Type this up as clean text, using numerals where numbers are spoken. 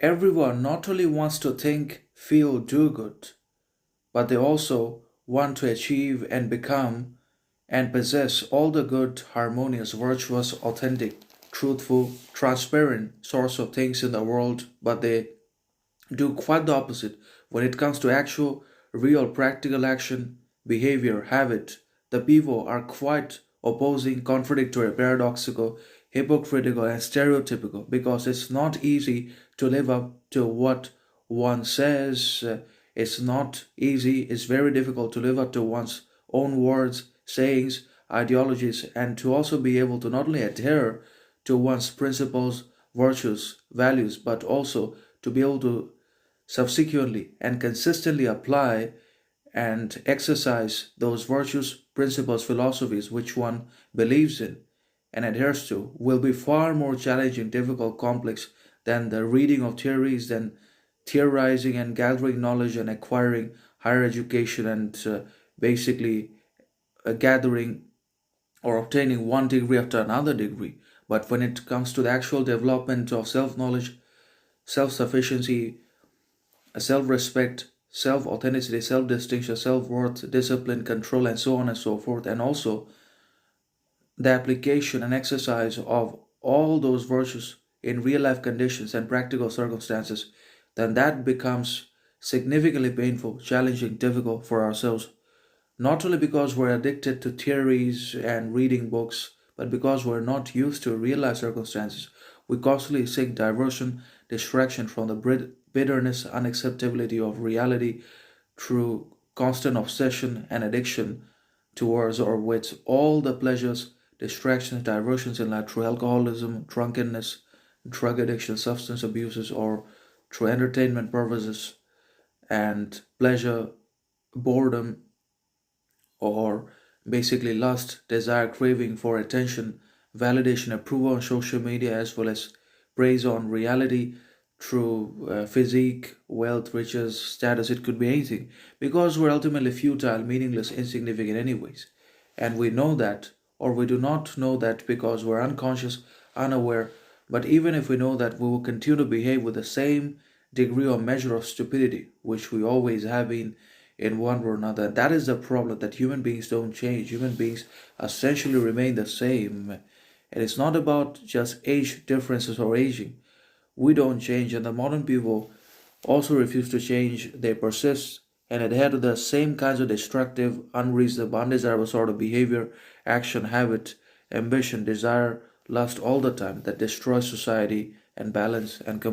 everyone not only wants to think, feel, do good, but they also want to achieve and become and possess all the good, harmonious, virtuous, authentic, truthful, transparent source of things in the world, but they do quite the opposite when it comes to actual, real, practical action, behavior, habit. The people are quite opposing, contradictory, paradoxical, hypocritical, and stereotypical because it's not easy to live up to what one says. It's not easy, it's very difficult to live up to one's own words, sayings, ideologies, and to also be able to not only adhere to one's principles, virtues, values, but also to be able to subsequently and consistently apply and exercise those virtues, principles, philosophies which one believes in and adheres to will be far more challenging, difficult, complex than the reading of theories, than theorizing and gathering knowledge and acquiring higher education and basically gathering or obtaining one degree after another degree. But when it comes to the actual development of self knowledge, self sufficiency, self respect, self authenticity, self distinction, self worth, discipline, control, and so on and so forth, and also the application and exercise of all those virtues in real life conditions and practical circumstances, then that becomes significantly painful, challenging, difficult for ourselves. Not only because we're addicted to theories and reading books, but because we're not used to real life circumstances. We constantly seek diversion, distraction from the bitterness, unacceptability of reality through constant obsession and addiction towards or with all the pleasures, distractions, diversions in life through alcoholism, drunkenness, drug addiction, substance abuses, or through entertainment purposes and pleasure, boredom, or basically lust, desire, craving for attention, validation, approval on social media, as well as praise on reality through physique, wealth, riches, status. It could be anything because we're ultimately futile, meaningless, insignificant, anyways. And we know that, or we do not know that because we're unconscious, unaware. But even if we know that, we will continue to behave with the same degree or measure of stupidity, which we always have been in one or another. That is the problem, that human beings don't change. Human beings essentially remain the same. And it's not about just age differences or aging. We don't change, and the modern people also refuse to change. They persist and adhere to the same kinds of destructive, unreasonable, undesirable sort of behavior, action, habit, ambition, desire, lust all the time that destroys society and balance and